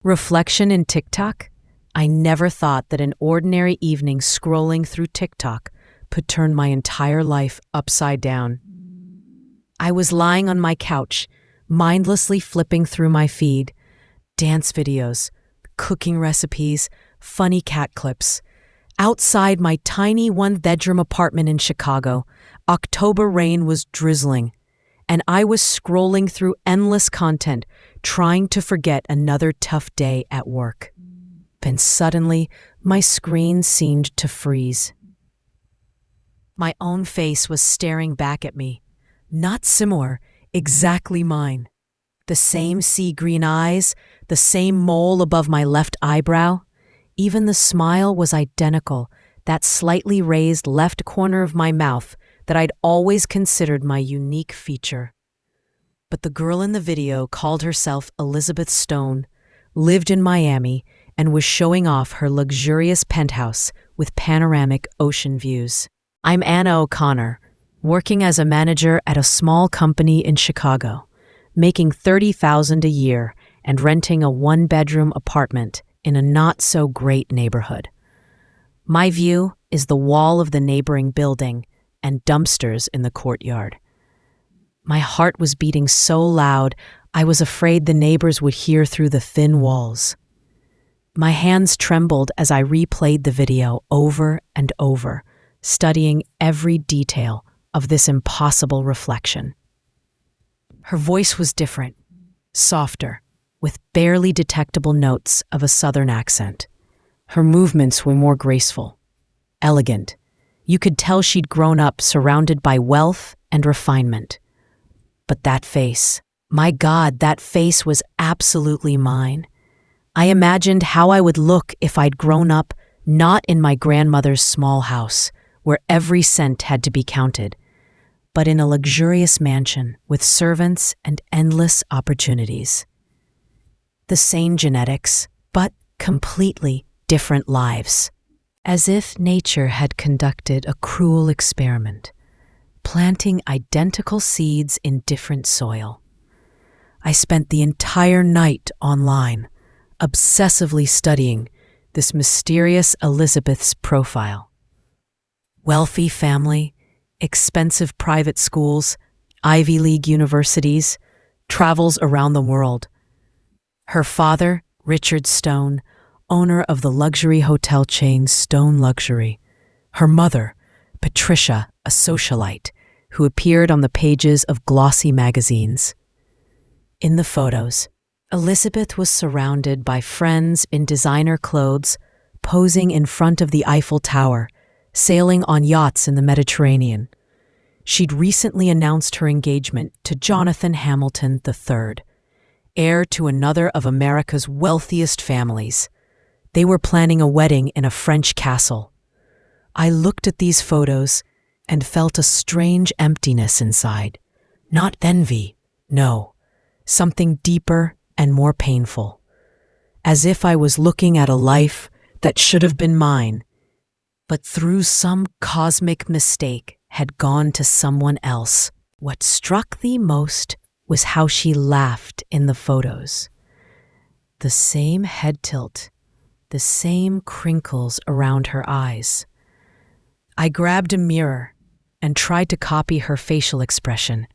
Reflection in TikTok? I never thought that an ordinary evening scrolling through TikTok could turn my entire life upside down. I was lying on my couch, mindlessly flipping through my feed. Dance videos, cooking recipes, funny cat clips. Outside my tiny one-bedroom apartment in Chicago, October rain was drizzling, and I was scrolling through endless content, trying to forget another tough day at work. Then suddenly, my screen seemed to freeze. My own face was staring back at me. Not similar, exactly mine. The same sea-green eyes, the same mole above my left eyebrow. Even the smile was identical, that slightly raised left corner of my mouth that I'd always considered my unique feature. But the girl in the video called herself Elizabeth Stone, lived in Miami, and was showing off her luxurious penthouse with panoramic ocean views. I'm Anna O'Connor, working as a manager at a small company in Chicago, making $30,000 a year and renting a one-bedroom apartment in a not-so-great neighborhood. My view is the wall of the neighboring building and dumpsters in the courtyard. My heart was beating so loud, I was afraid the neighbors would hear through the thin walls. My hands trembled as I replayed the video over and over, studying every detail of this impossible reflection. Her voice was different, softer, with barely detectable notes of a southern accent. Her movements were more graceful, elegant. You could tell she'd grown up surrounded by wealth and refinement. But that face, my God, that face was absolutely mine. I imagined how I would look if I'd grown up not in my grandmother's small house, where every cent had to be counted, but in a luxurious mansion with servants and endless opportunities. The same genetics, but completely different lives. As if nature had conducted a cruel experiment, planting identical seeds in different soil. I spent the entire night online, obsessively studying this mysterious Elizabeth's profile. Wealthy family, expensive private schools, Ivy League universities, travels around the world. Her father, Richard Stone, owner of the luxury hotel chain Stone Luxury. Her mother, Patricia, a socialite, who appeared on the pages of glossy magazines. In the photos, Elizabeth was surrounded by friends in designer clothes, posing in front of the Eiffel Tower, sailing on yachts in the Mediterranean. She'd recently announced her engagement to Jonathan Hamilton III, heir to another of America's wealthiest families. They were planning a wedding in a French castle. I looked at these photos and felt a strange emptiness inside. Not envy, no, something deeper and more painful. As if I was looking at a life that should have been mine, but through some cosmic mistake had gone to someone else. What struck me most was how she laughed in the photos. The same head tilt, the same crinkles around her eyes. I grabbed a mirror and tried to copy her facial expression.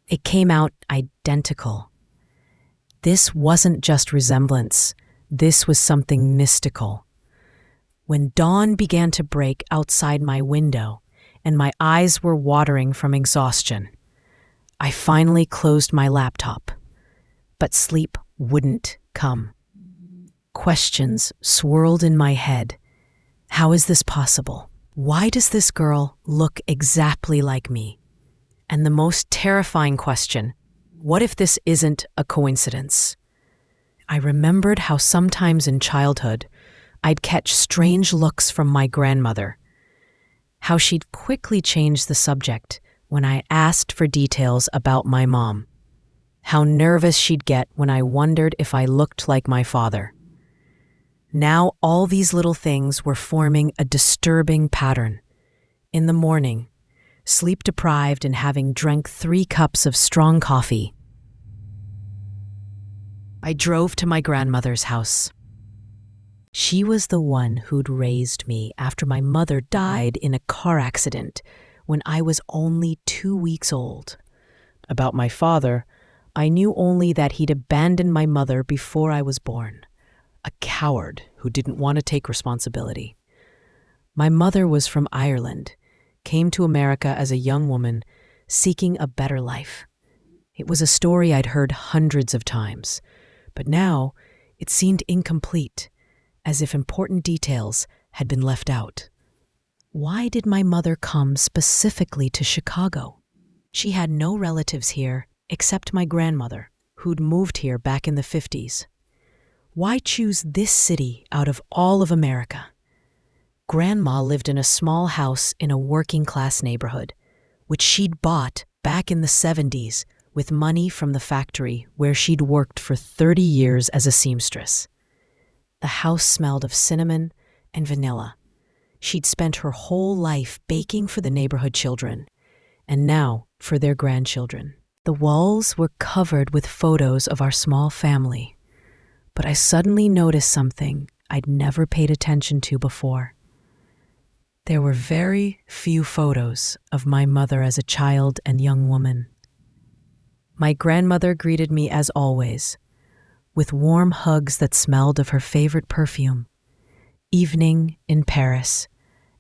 It came out identical. This wasn't just resemblance, this was something mystical. When dawn began to break outside my window and my eyes were watering from exhaustion, I finally closed my laptop, but sleep wouldn't come. Questions swirled in my head. How is this possible? Why does this girl look exactly like me? And the most terrifying question, what if this isn't a coincidence? I remembered how sometimes in childhood, I'd catch strange looks from my grandmother, how she'd quickly change the subject when I asked for details about my mom, how nervous she'd get when I wondered if I looked like my father. Now all these little things were forming a disturbing pattern. In the morning, sleep-deprived and having drank 3 cups of strong coffee, I drove to my grandmother's house. She was the one who'd raised me after my mother died in a car accident when I was only 2 weeks old. About my father, I knew only that he'd abandoned my mother before I was born, a coward who didn't want to take responsibility. My mother was from Ireland, came to America as a young woman, seeking a better life. It was a story I'd heard hundreds of times, but now it seemed incomplete, as if important details had been left out. Why did my mother come specifically to Chicago? She had no relatives here except my grandmother, who'd moved here back in the 50s. Why choose this city out of all of America? Grandma lived in a small house in a working-class neighborhood, which she'd bought back in the 70s with money from the factory where she'd worked for 30 years as a seamstress. The house smelled of cinnamon and vanilla. She'd spent her whole life baking for the neighborhood children, and now for their grandchildren. The walls were covered with photos of our small family, but I suddenly noticed something I'd never paid attention to before. There were very few photos of my mother as a child and young woman. My grandmother greeted me as always, with warm hugs that smelled of her favorite perfume, evening in Paris,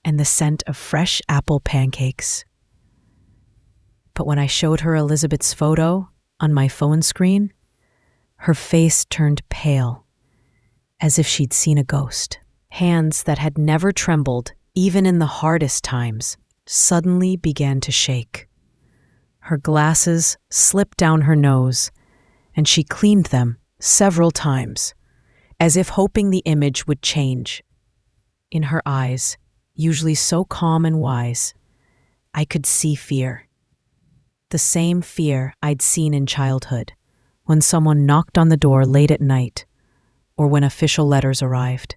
and the scent of fresh apple pancakes. But when I showed her Elizabeth's photo on my phone screen, her face turned pale, as if she'd seen a ghost. Hands that had never trembled, even in the hardest times, suddenly began to shake. Her glasses slipped down her nose, and she cleaned them several times, as if hoping the image would change. In her eyes, usually so calm and wise, I could see fear. The same fear I'd seen in childhood, when someone knocked on the door late at night, or when official letters arrived.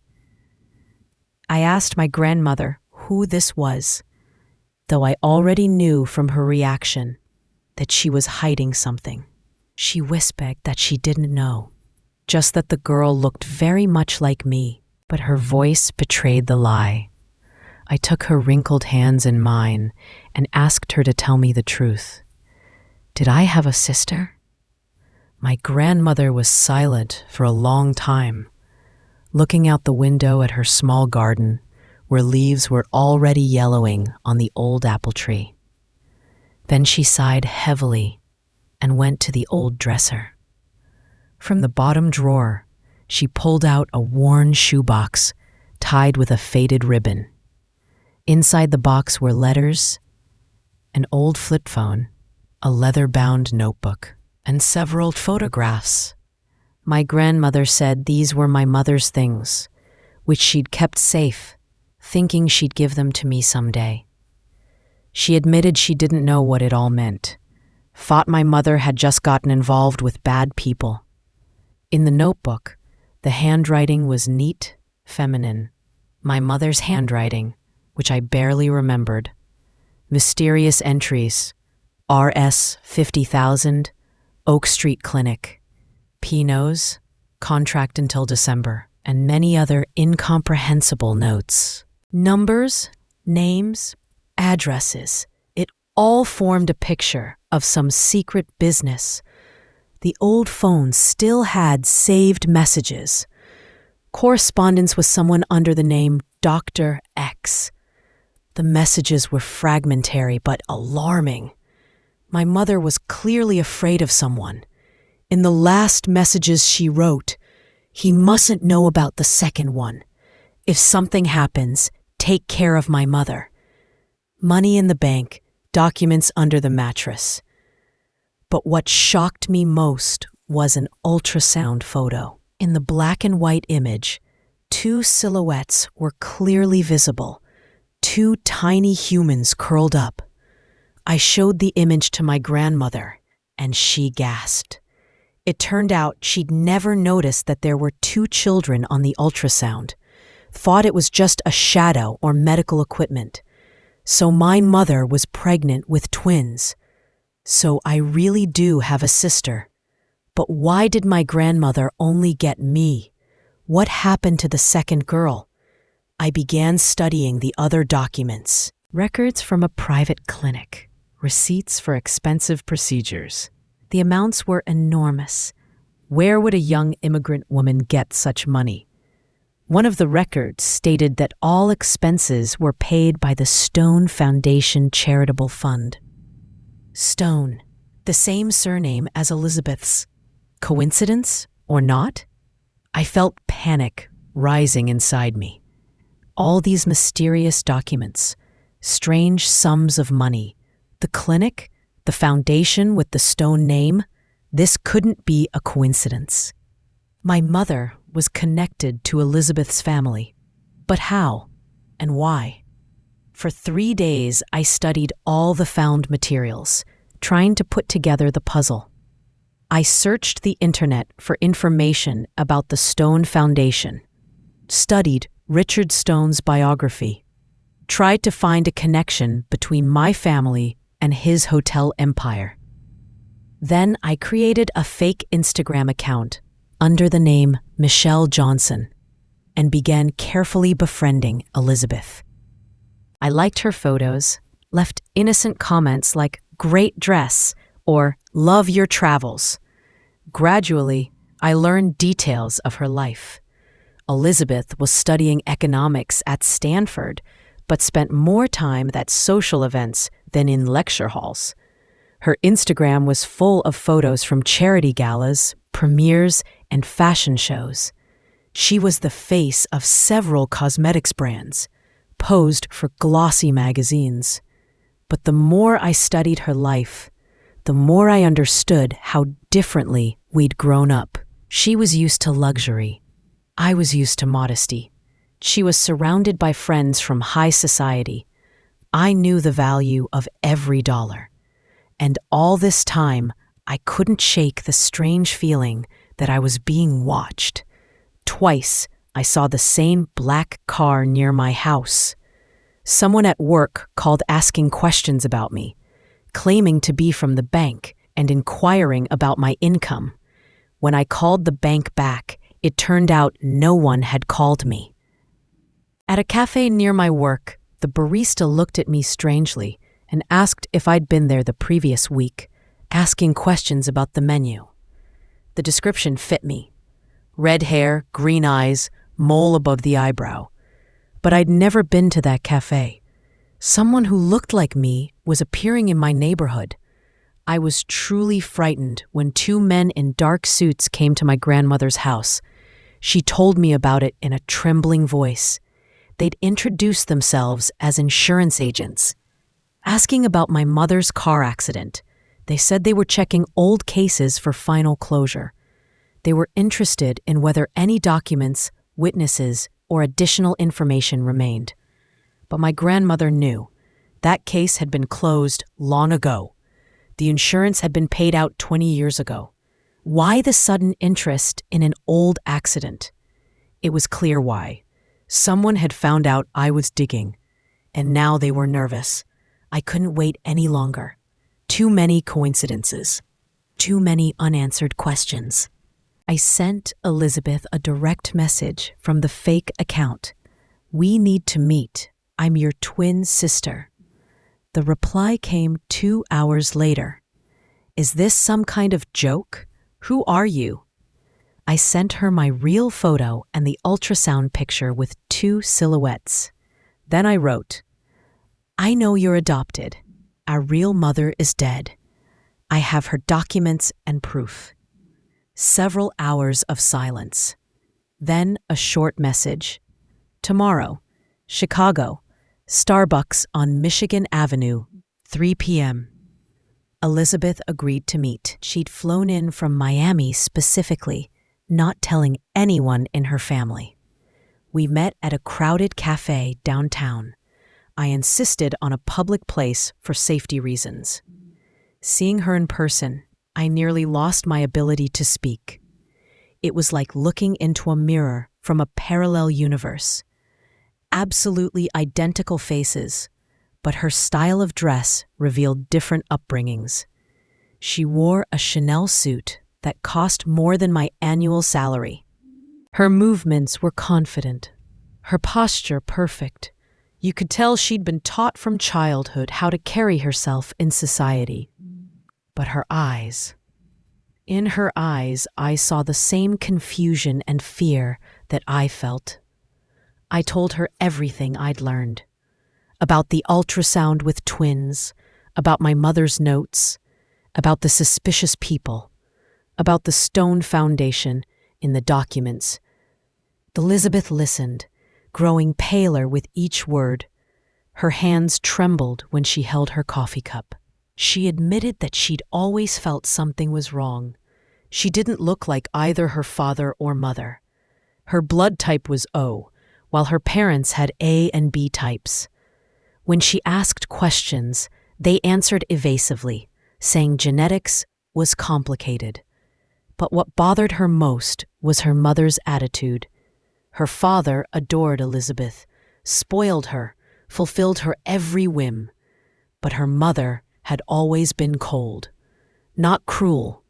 I asked my grandmother who this was, though I already knew from her reaction that she was hiding something. She whispered that she didn't know, just that the girl looked very much like me, but her voice betrayed the lie. I took her wrinkled hands in mine and asked her to tell me the truth. Did I have a sister? My grandmother was silent for a long time, looking out the window at her small garden where leaves were already yellowing on the old apple tree. Then she sighed heavily and went to the old dresser. From the bottom drawer, she pulled out a worn shoebox tied with a faded ribbon. Inside the box were letters, an old flip phone, a leather-bound notebook, and several photographs. My grandmother said these were my mother's things, which she'd kept safe, thinking she'd give them to me someday. She admitted she didn't know what it all meant, thought my mother had just gotten involved with bad people. In the notebook, the handwriting was neat, feminine. My mother's handwriting, which I barely remembered. Mysterious entries: RS 50,000, Oak Street Clinic, P-Nose, contract until December, and many other incomprehensible notes. Numbers, names, addresses. It all formed a picture of some secret business. The old phone still had saved messages. Correspondence with someone under the name Dr. X. The messages were fragmentary but alarming. My mother was clearly afraid of someone. In the last messages she wrote, "He mustn't know about the second one. If something happens, take care of my mother. Money in the bank, documents under the mattress." But what shocked me most was an ultrasound photo. In the black and white image, two silhouettes were clearly visible, two tiny humans curled up. I showed the image to my grandmother, and she gasped. It turned out she'd never noticed that there were two children on the ultrasound, thought it was just a shadow or medical equipment. So my mother was pregnant with twins. So I really do have a sister, But why did my grandmother only get me? What happened to the second girl? I began studying the other documents. Records from a private clinic, receipts for expensive procedures. The amounts were enormous. Where would a young immigrant woman get such money? One of the records stated that all expenses were paid by the Stone Foundation Charitable Fund. Stone, the same surname as Elizabeth's. Coincidence or not? I felt panic rising inside me. All these mysterious documents, strange sums of money, the clinic, the foundation with the Stone name, this couldn't be a coincidence. My mother was connected to Elizabeth's family. But how and why? For 3 days, I studied all the found materials, trying to put together the puzzle. I searched the internet for information about the Stone Foundation, studied Richard Stone's biography, tried to find a connection between my family and his hotel empire. Then I created a fake Instagram account under the name Michelle Johnson and began carefully befriending Elizabeth. I liked her photos, left innocent comments like "great dress" or "love your travels." Gradually, I learned details of her life. Elizabeth was studying economics at Stanford, but spent more time at social events than in lecture halls. Her Instagram was full of photos from charity galas, premieres, and fashion shows. She was the face of several cosmetics brands, posed for glossy magazines. But the more I studied her life, the more I understood how differently we'd grown up. She was used to luxury. I was used to modesty. She was surrounded by friends from high society. I knew the value of every dollar. And all this time, I couldn't shake the strange feeling that I was being watched. Twice, I saw the same black car near my house. Someone at work called asking questions about me, claiming to be from the bank and inquiring about my income. When I called the bank back, it turned out no one had called me. At a cafe near my work, the barista looked at me strangely and asked if I'd been there the previous week, asking questions about the menu. The description fit me. Red hair, green eyes, mole above the eyebrow. But I'd never been to that cafe. Someone who looked like me was appearing in my neighborhood. I was truly frightened when 2 men in dark suits came to my grandmother's house. She told me about it in a trembling voice. They'd introduced themselves as insurance agents. Asking about my mother's car accident, they said they were checking old cases for final closure. They were interested in whether any documents, witnesses, or additional information remained. But my grandmother knew. That case had been closed long ago. The insurance had been paid out 20 years ago. Why the sudden interest in an old accident? It was clear why. Someone had found out I was digging, and now they were nervous. I couldn't wait any longer. Too many coincidences. Too many unanswered questions. I sent Elizabeth a direct message from the fake account. "We need to meet. I'm your twin sister." The reply came 2 hours later. "Is this some kind of joke? Who are you?" I sent her my real photo and the ultrasound picture with 2 silhouettes. Then I wrote, "I know you're adopted. Our real mother is dead. I have her documents and proof." Several hours of silence. Then a short message. "Tomorrow, Chicago, Starbucks on Michigan Avenue, 3 p.m. Elizabeth agreed to meet. She'd flown in from Miami specifically, not telling anyone in her family. We met at a crowded cafe downtown. I insisted on a public place for safety reasons. Seeing her in person, I nearly lost my ability to speak. It was like looking into a mirror from a parallel universe. Absolutely identical faces, but her style of dress revealed different upbringings. She wore a Chanel suit that cost more than my annual salary. Her movements were confident, her posture perfect. You could tell she'd been taught from childhood how to carry herself in society. But her eyes. In her eyes, I saw the same confusion and fear that I felt. I told her everything I'd learned. About the ultrasound with twins, about my mother's notes, about the suspicious people, about the stone foundation in the documents. Elizabeth listened, growing paler with each word. Her hands trembled when she held her coffee cup. She admitted that she'd always felt something was wrong. She didn't look like either her father or mother. Her blood type was O, while her parents had A and B types. When she asked questions, they answered evasively, saying genetics was complicated. But what bothered her most was her mother's attitude. Her father adored Elizabeth, spoiled her, fulfilled her every whim. But her mother had always been cold, not cruel,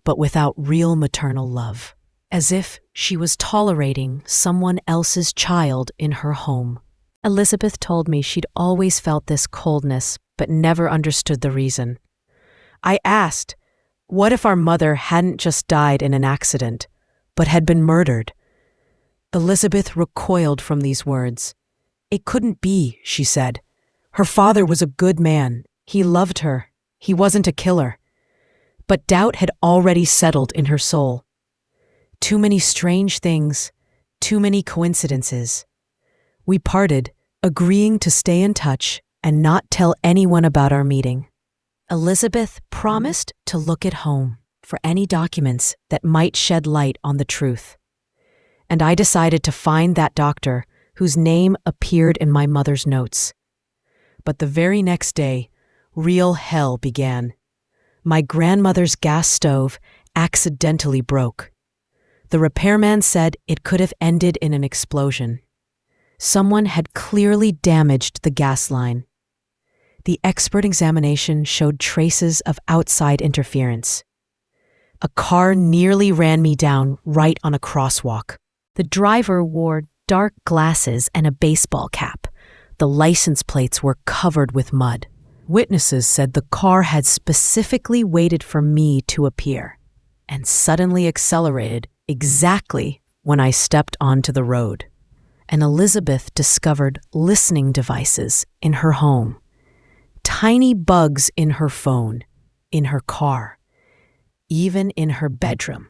but without real maternal love, as if she was tolerating someone else's child in her home. Elizabeth told me she'd always felt this coldness, but never understood the reason. I asked, what if our mother hadn't just died in an accident, but had been murdered? Elizabeth recoiled from these words. It couldn't be, she said. Her father was a good man. He loved her. He wasn't a killer. But doubt had already settled in her soul. Too many strange things, too many coincidences. We parted, agreeing to stay in touch and not tell anyone about our meeting. Elizabeth promised to look at home for any documents that might shed light on the truth. And I decided to find that doctor whose name appeared in my mother's notes. But the very next day, real hell began. My grandmother's gas stove accidentally broke. The repairman said it could have ended in an explosion. Someone had clearly damaged the gas line. The expert examination showed traces of outside interference. A car nearly ran me down right on a crosswalk. The driver wore dark glasses and a baseball cap. The license plates were covered with mud. Witnesses said the car had specifically waited for me to appear and suddenly accelerated exactly when I stepped onto the road. And Elizabeth discovered listening devices in her home, tiny bugs in her phone, in her car, even in her bedroom.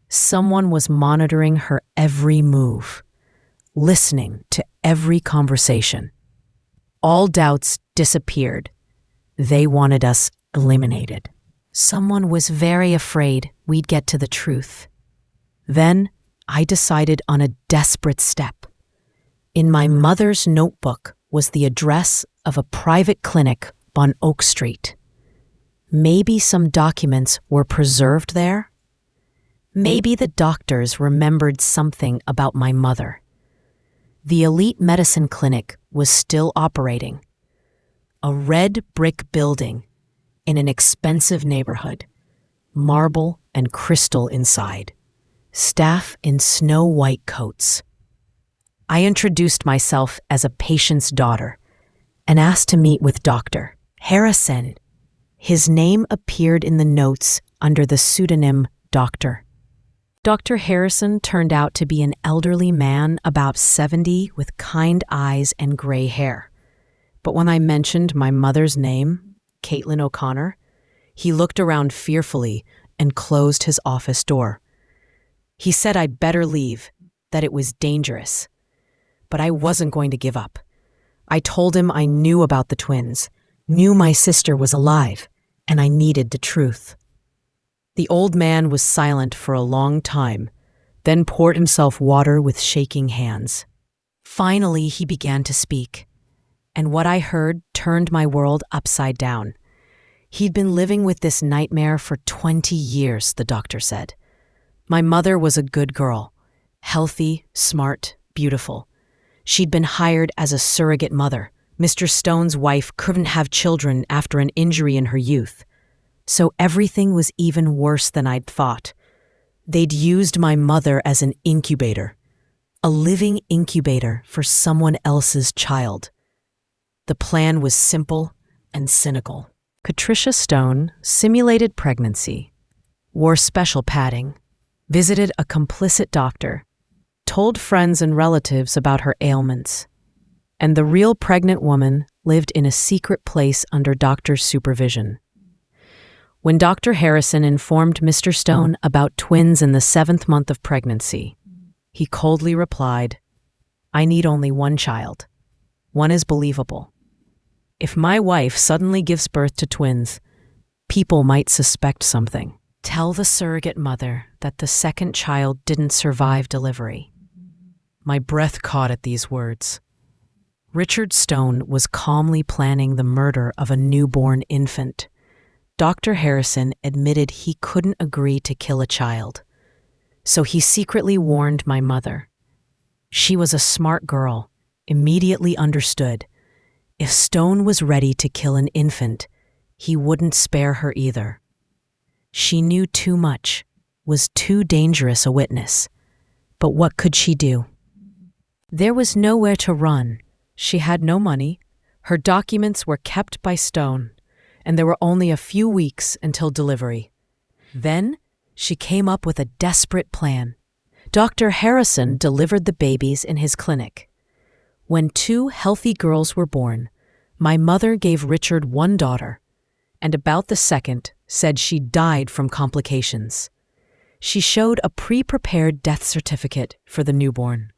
Someone was monitoring her every move, listening to every conversation. All doubts disappeared. They wanted us eliminated. Someone was very afraid we'd get to the truth. Then I decided on a desperate step. In my mother's notebook was the address of a private clinic on Oak Street. Maybe some documents were preserved there? Maybe the doctors remembered something about my mother. The elite medicine clinic was still operating. A red brick building in an expensive neighborhood, marble and crystal inside, staff in snow-white coats. I introduced myself as a patient's daughter and asked to meet with Dr. Harrison. His name appeared in the notes under the pseudonym Dr. Dr. Harrison turned out to be an elderly man about 70 with kind eyes and gray hair. But when I mentioned my mother's name, Caitlin O'Connor, he looked around fearfully and closed his office door. He said I'd better leave, that it was dangerous. But I wasn't going to give up. I told him I knew about the twins, knew my sister was alive, and I needed the truth. The old man was silent for a long time, then poured himself water with shaking hands. Finally, he began to speak, and what I heard turned my world upside down. He'd been living with this nightmare for 20 years, the doctor said. My mother was a good girl, healthy, smart, beautiful. She'd been hired as a surrogate mother. Mr. Stone's wife couldn't have children after an injury in her youth. So everything was even worse than I'd thought. They'd used my mother as an incubator, a living incubator for someone else's child. The plan was simple and cynical. Patricia Stone simulated pregnancy, wore special padding, visited a complicit doctor, told friends and relatives about her ailments, and the real pregnant woman lived in a secret place under doctor's supervision. When Dr. Harrison informed Mr. Stone about twins in the 7th month of pregnancy, he coldly replied, "I need only one child. One is believable. If my wife suddenly gives birth to twins, people might suspect something. Tell the surrogate mother that the second child didn't survive delivery." My breath caught at these words. Richard Stone was calmly planning the murder of a newborn infant. Dr. Harrison admitted he couldn't agree to kill a child, so he secretly warned my mother. She was a smart girl, immediately understood. If Stone was ready to kill an infant, he wouldn't spare her either. She knew too much, was too dangerous a witness. But what could she do? There was nowhere to run. She had no money. Her documents were kept by Stone, and there were only a few weeks until delivery. Then she came up with a desperate plan. Dr. Harrison delivered the babies in his clinic. When 2 healthy girls were born, my mother gave Richard one daughter, and about the second said she died from complications. She showed a pre-prepared death certificate for the newborn.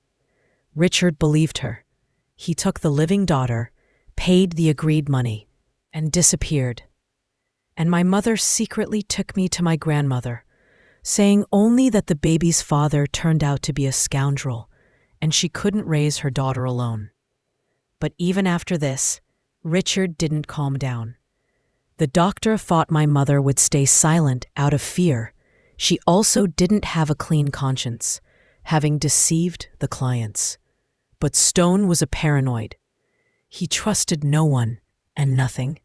Richard believed her. He took the living daughter, paid the agreed money, and disappeared. And my mother secretly took me to my grandmother, saying only that the baby's father turned out to be a scoundrel, and she couldn't raise her daughter alone. But even after this, Richard didn't calm down. The doctor thought my mother would stay silent out of fear. She also didn't have a clean conscience, having deceived the clients. But Stone was a paranoid. He trusted no one and nothing.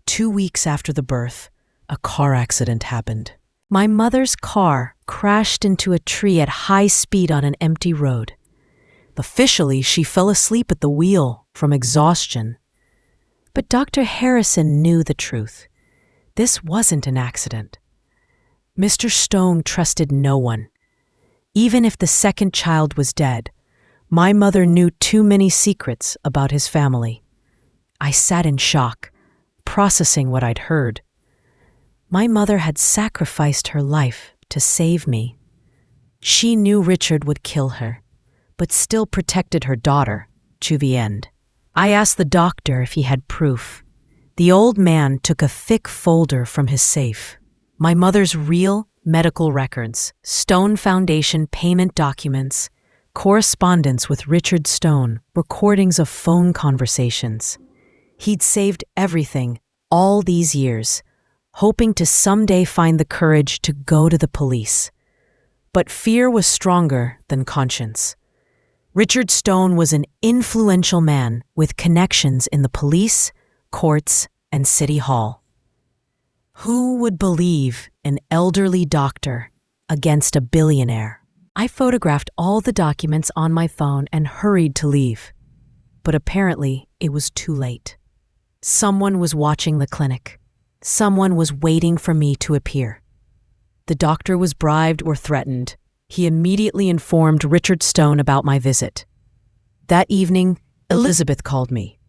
2 weeks after the birth, a car accident happened. My mother's car crashed into a tree at high speed on an empty road. Officially, she fell asleep at the wheel from exhaustion. But Dr. Harrison knew the truth. This wasn't an accident. Mr. Stone trusted no one. Even if the second child was dead, my mother knew too many secrets about his family. I sat in shock, processing what I'd heard. My mother had sacrificed her life to save me. She knew Richard would kill her, but still protected her daughter to the end. I asked the doctor if he had proof. The old man took a thick folder from his safe. My mother's real medical records, Stone Foundation payment documents, correspondence with Richard Stone, recordings of phone conversations. He'd saved everything all these years, hoping to someday find the courage to go to the police. But fear was stronger than conscience. Richard Stone was an influential man with connections in the police, courts, and city hall. Who would believe an elderly doctor against a billionaire? I photographed all the documents on my phone and hurried to leave. But apparently, it was too late. Someone was watching the clinic. Someone was waiting for me to appear. The doctor was bribed or threatened. He immediately informed Richard Stone about my visit. That evening, Elizabeth called me.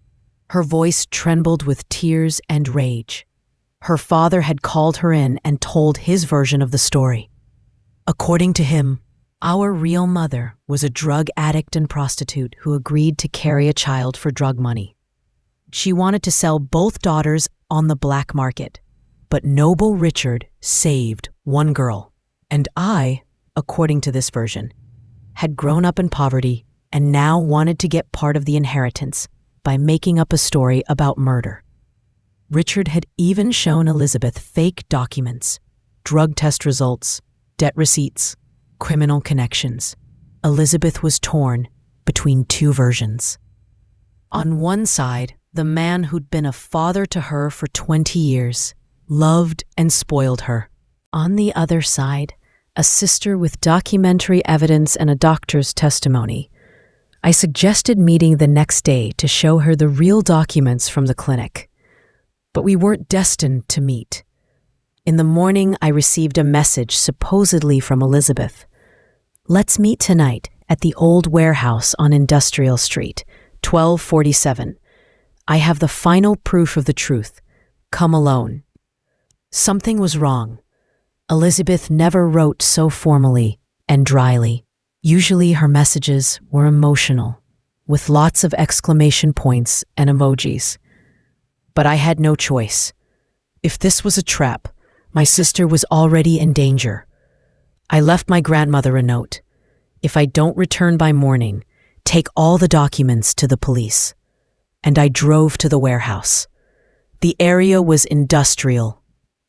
Her voice trembled with tears and rage. Her father had called her in and told his version of the story. According to him, our real mother was a drug addict and prostitute who agreed to carry a child for drug money. She wanted to sell both daughters on the black market, but noble Richard saved one girl, and I, according to this version, had grown up in poverty and now wanted to get part of the inheritance by making up a story about murder. Richard had even shown Elizabeth fake documents, drug test results, debt receipts, criminal connections. Elizabeth was torn between 2 versions. On one side, the man who'd been a father to her for 20 years, loved, and spoiled her. On the other side, a sister with documentary evidence and a doctor's testimony. I suggested meeting the next day to show her the real documents from the clinic. But we weren't destined to meet. In the morning, I received a message supposedly from Elizabeth. "Let's meet tonight at the old warehouse on Industrial Street, 1247. I have the final proof of the truth. Come alone." Something was wrong. Elizabeth never wrote so formally and dryly. Usually her messages were emotional, with lots of exclamation points and emojis. But I had no choice. If this was a trap, my sister was already in danger. I left my grandmother a note. "If I don't return by morning, take all the documents to the police." And I drove to the warehouse. The area was industrial,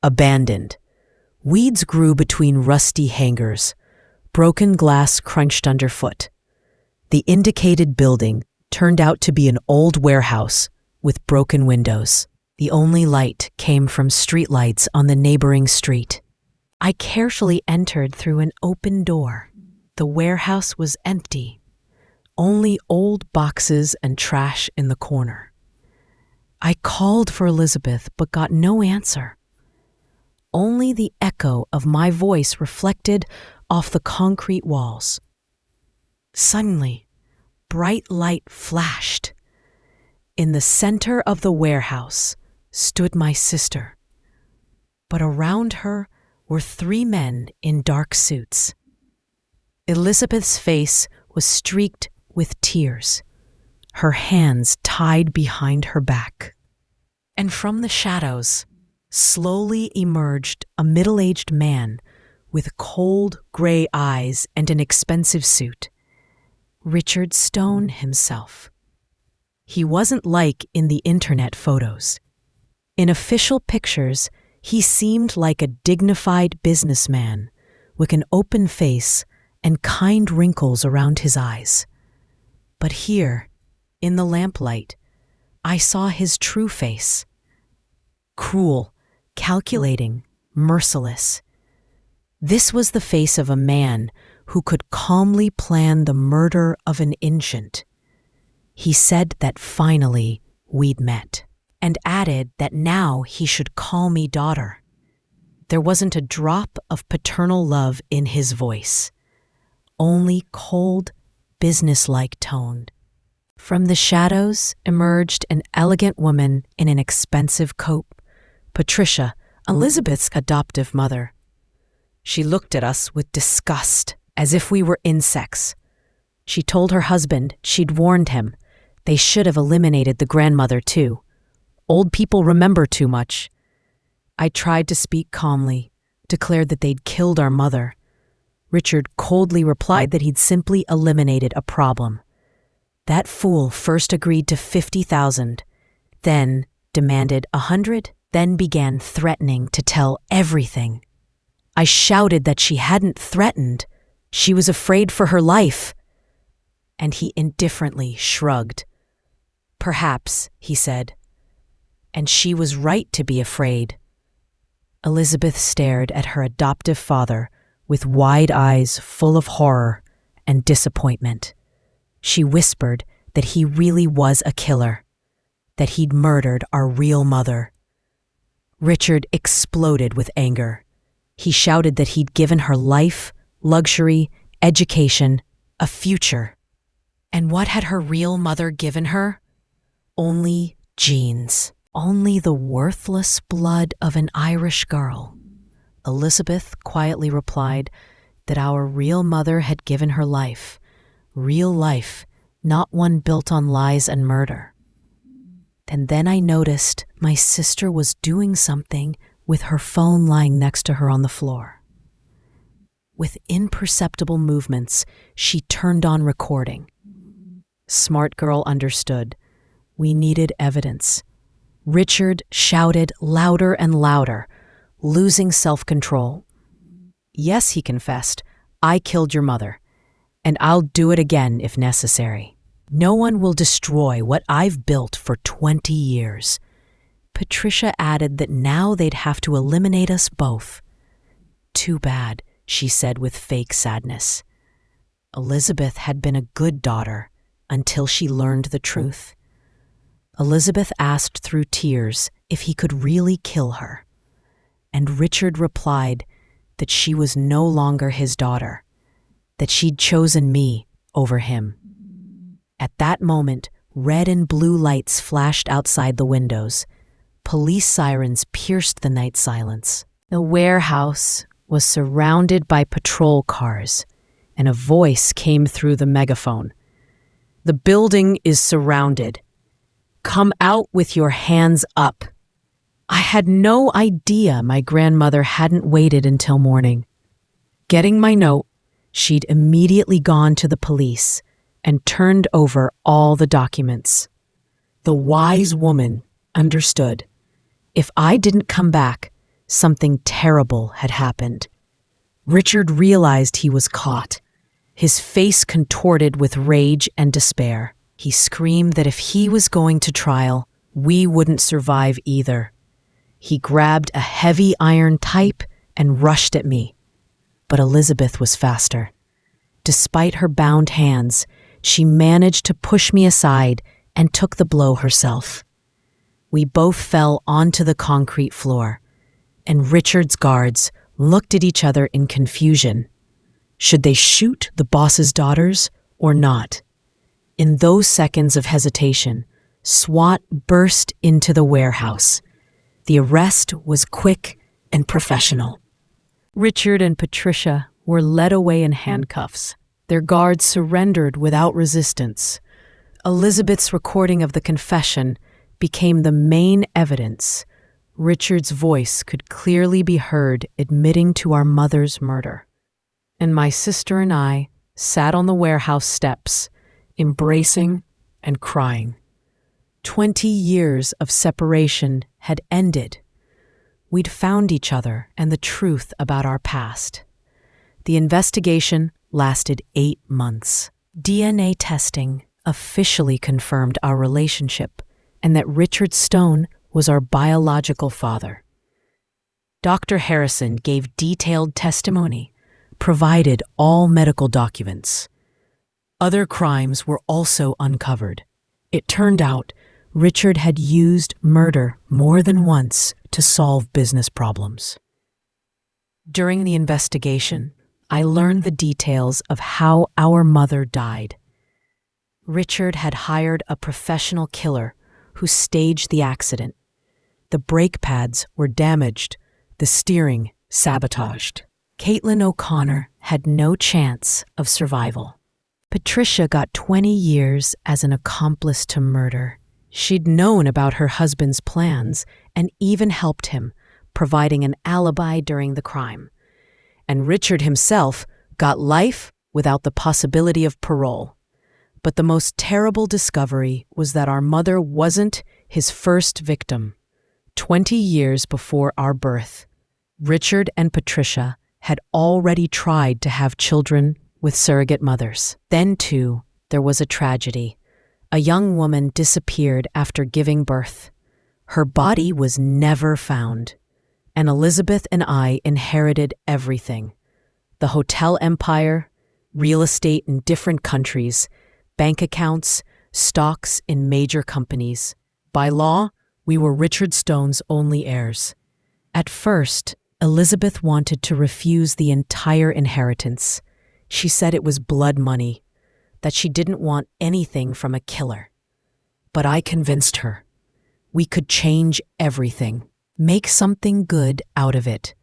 abandoned. Weeds grew between rusty hangars. Broken glass crunched underfoot. The indicated building turned out to be an old warehouse with broken windows. The only light came from streetlights on the neighboring street. I carefully entered through an open door. The warehouse was empty. Only old boxes and trash in the corner. I called for Elizabeth but got no answer. Only the echo of my voice reflected off the concrete walls. Suddenly, bright light flashed. In the center of the warehouse stood my sister, but around her were 3 men in dark suits. Elizabeth's face was streaked with tears, her hands tied behind her back. And from the shadows slowly emerged a middle-aged man with cold gray eyes and an expensive suit. Richard Stone himself. He wasn't like in the internet photos. In official pictures, he seemed like a dignified businessman with an open face and kind wrinkles around his eyes. But here, in the lamplight, I saw his true face. Cruel, calculating, merciless. This was the face of a man who could calmly plan the murder of an infant. He said that finally we'd met, and added that now he should call me daughter. There wasn't a drop of paternal love in his voice, only cold, businesslike tone. From the shadows emerged an elegant woman in an expensive coat, Patricia, Elizabeth's adoptive mother. She looked at us with disgust, as if we were insects. She told her husband she'd warned him. They should have eliminated the grandmother too. Old people remember too much. I tried to speak calmly, declared that they'd killed our mother. Richard coldly replied that he'd simply eliminated a problem. That fool first agreed to 50,000, then demanded 100, then began threatening to tell everything. I shouted that she hadn't threatened. She was afraid for her life. And he indifferently shrugged. Perhaps, he said. And she was right to be afraid. Elizabeth stared at her adoptive father with wide eyes full of horror and disappointment. She whispered that he really was a killer, that he'd murdered our real mother. Richard exploded with anger. He shouted that he'd given her life, luxury, education, a future. And what had her real mother given her? Only genes. Only the worthless blood of an Irish girl. Elizabeth quietly replied that our real mother had given her life. Real life, not one built on lies and murder. And then I noticed my sister was doing something with her phone lying next to her on the floor. With imperceptible movements, she turned on recording. Smart girl understood. We needed evidence. Richard shouted louder and louder, losing self-control. Yes, he confessed, I killed your mother, and I'll do it again if necessary. No one will destroy what I've built for 20 years. Patricia added that now they'd have to eliminate us both. Too bad, she said with fake sadness. Elizabeth had been a good daughter until she learned the truth. Elizabeth asked through tears if he could really kill her, and Richard replied that she was no longer his daughter, that she'd chosen me over him. At that moment, red and blue lights flashed outside the windows. Police sirens pierced the night silence. The warehouse was surrounded by patrol cars, and a voice came through the megaphone. "The building is surrounded. Come out with your hands up." I had no idea my grandmother hadn't waited until morning. Getting my note, she'd immediately gone to the police and turned over all the documents. The wise woman understood. If I didn't come back, something terrible had happened. Richard realized he was caught. His face contorted with rage and despair. He screamed that if he was going to trial, we wouldn't survive either. He grabbed a heavy iron type and rushed at me. But Elizabeth was faster. Despite her bound hands, she managed to push me aside and took the blow herself. We both fell onto the concrete floor, and Richard's guards looked at each other in confusion. Should they shoot the boss's daughters or not? In those seconds of hesitation, SWAT burst into the warehouse. The arrest was quick and professional. Richard and Patricia were led away in handcuffs. Their guards surrendered without resistance. Elizabeth's recording of the confession became the main evidence. Richard's voice could clearly be heard admitting to our mother's murder. And my sister and I sat on the warehouse steps, embracing and crying. 20 years of separation had ended. We'd found each other and the truth about our past. The investigation lasted 8 months. DNA testing officially confirmed our relationship and that Richard Stone was our biological father. Dr. Harrison gave detailed testimony, provided all medical documents. Other crimes were also uncovered. It turned out Richard had used murder more than once to solve business problems. During the investigation, I learned the details of how our mother died. Richard had hired a professional killer who staged the accident. The brake pads were damaged, the steering sabotaged. Caitlin O'Connor had no chance of survival. Patricia got 20 years as an accomplice to murder. She'd known about her husband's plans and even helped him, providing an alibi during the crime. And Richard himself got life without the possibility of parole. But the most terrible discovery was that our mother wasn't his first victim. 20 years before our birth, Richard and Patricia had already tried to have children with surrogate mothers. Then, too, there was a tragedy. A young woman disappeared after giving birth. Her body was never found, and Elizabeth and I inherited everything. The hotel empire, real estate in different countries, bank accounts, stocks in major companies. By law, we were Richard Stone's only heirs. At first, Elizabeth wanted to refuse the entire inheritance. She said it was blood money, that she didn't want anything from a killer. But I convinced her. We could change everything, make something good out of it,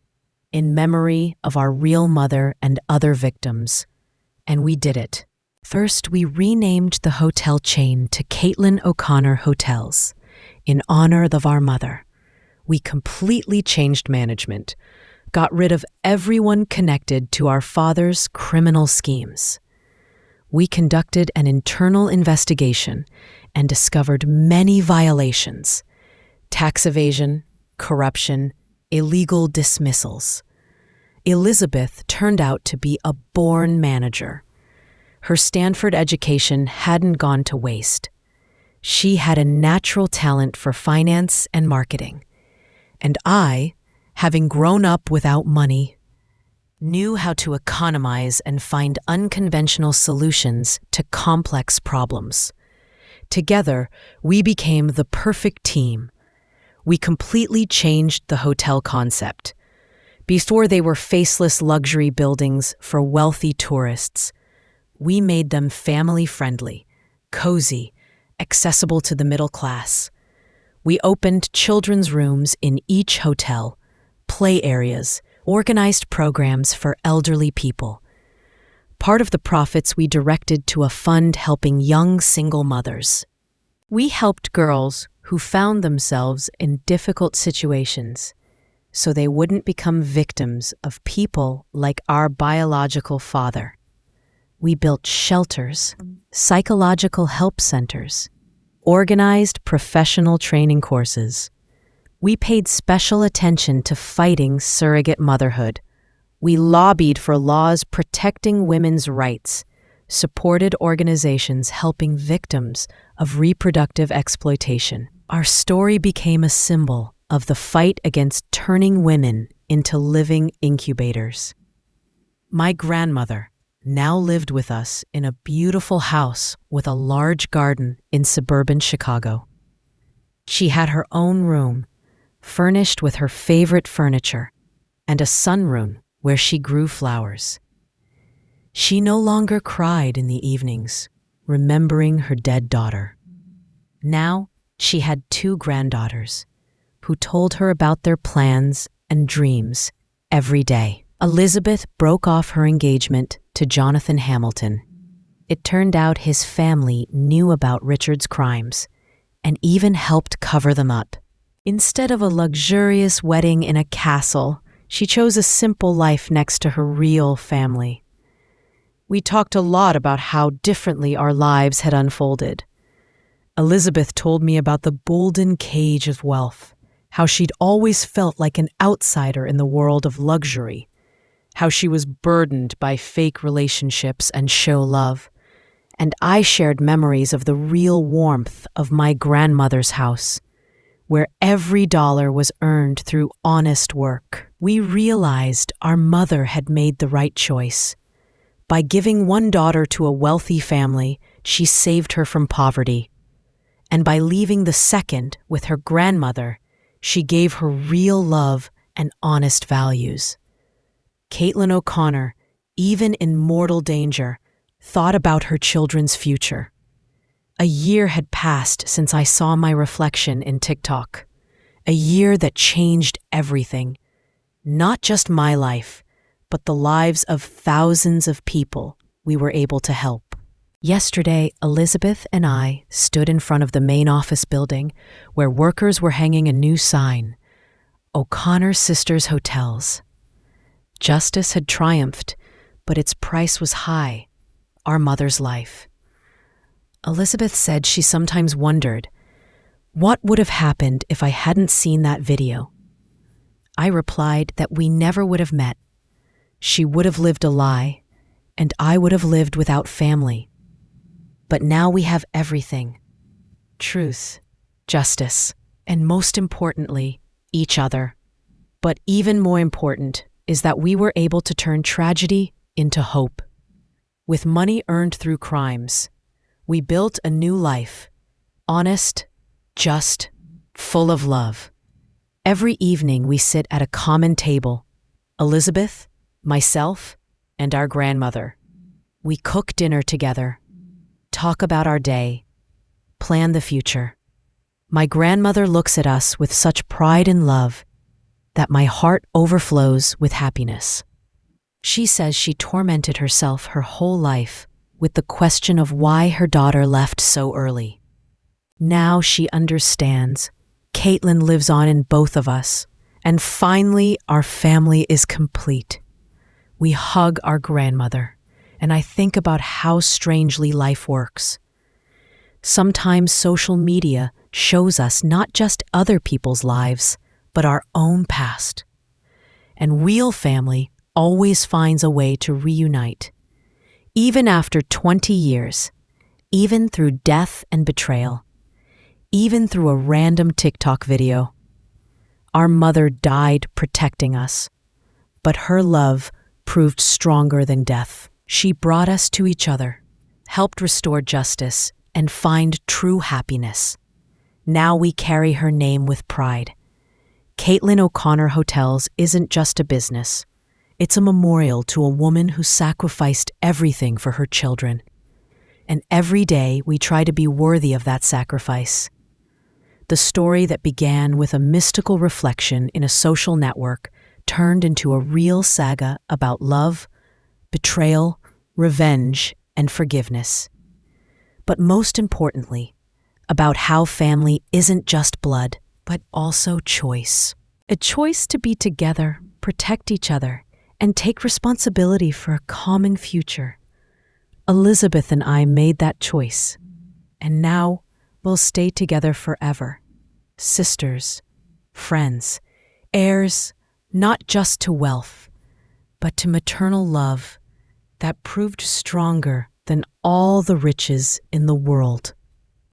in memory of our real mother and other victims. And we did it. First, we renamed the hotel chain to Caitlin O'Connor Hotels, in honor of our mother. We completely changed management, got rid of everyone connected to our father's criminal schemes. We conducted an internal investigation and discovered many violations: tax evasion, corruption, illegal dismissals. Elizabeth turned out to be a born manager. Her Stanford education hadn't gone to waste. She had a natural talent for finance and marketing, and I, having grown up without money, knew how to economize and find unconventional solutions to complex problems. Together, we became the perfect team. We completely changed the hotel concept. Before they were faceless luxury buildings for wealthy tourists, we made them family-friendly, cozy, accessible to the middle class. We opened children's rooms in each hotel, play areas, organized programs for elderly people. Part of the profits we directed to a fund helping young single mothers. We helped girls who found themselves in difficult situations so they wouldn't become victims of people like our biological father. We built shelters, psychological help centers, organized professional training courses. We paid special attention to fighting surrogate motherhood. We lobbied for laws protecting women's rights, supported organizations helping victims of reproductive exploitation. Our story became a symbol of the fight against turning women into living incubators. My grandmother now lived with us in a beautiful house with a large garden in suburban Chicago. She had her own room, furnished with her favorite furniture, and a sunroom where she grew flowers. She no longer cried in the evenings, remembering her dead daughter. Now she had 2 granddaughters, who told her about their plans and dreams every day. Elizabeth broke off her engagement to Jonathan Hamilton. It turned out his family knew about Richard's crimes and even helped cover them up. Instead of a luxurious wedding in a castle, she chose a simple life next to her real family. We talked a lot about how differently our lives had unfolded. Elizabeth told me about the golden cage of wealth, how she'd always felt like an outsider in the world of luxury, how she was burdened by fake relationships and show love, and I shared memories of the real warmth of my grandmother's house, where every dollar was earned through honest work. We realized our mother had made the right choice. By giving one daughter to a wealthy family, she saved her from poverty. And by leaving the second with her grandmother, she gave her real love and honest values. Caitlin O'Connor, even in mortal danger, thought about her children's future. A year had passed since I saw my reflection in TikTok. A year that changed everything. Not just my life, but the lives of thousands of people we were able to help. Yesterday, Elizabeth and I stood in front of the main office building where workers were hanging a new sign, O'Connor Sisters Hotels. Justice had triumphed, but its price was high, our mother's life. Elizabeth said she sometimes wondered, what would have happened if I hadn't seen that video? I replied that we never would have met. She would have lived a lie, and I would have lived without family. But now we have everything: truth, justice, and most importantly, each other. But even more important is that we were able to turn tragedy into hope. With money earned through crimes, we built a new life, honest, just, full of love. Every evening we sit at a common table, Elizabeth, myself, and our grandmother. We cook dinner together, talk about our day, plan the future. My grandmother looks at us with such pride and love that my heart overflows with happiness. She says she tormented herself her whole life with the question of why her daughter left so early. Now she understands. Caitlin lives on in both of us, and finally our family is complete. We hug our grandmother, and I think about how strangely life works. Sometimes social media shows us not just other people's lives, but our own past. And real family always finds a way to reunite. Even after 20 years, even through death and betrayal, even through a random TikTok video. Our mother died protecting us, but her love proved stronger than death. She brought us to each other, helped restore justice, and find true happiness. Now we carry her name with pride. Caitlin O'Connor Hotels isn't just a business. It's a memorial to a woman who sacrificed everything for her children. And every day we try to be worthy of that sacrifice. The story that began with a mystical reflection in a social network turned into a real saga about love, betrayal, revenge, and forgiveness. But most importantly, about how family isn't just blood, but also choice. A choice to be together, protect each other, and take responsibility for a calming future. Elizabeth and I made that choice, and now we'll stay together forever. Sisters, friends, heirs, not just to wealth, but to maternal love that proved stronger than all the riches in the world.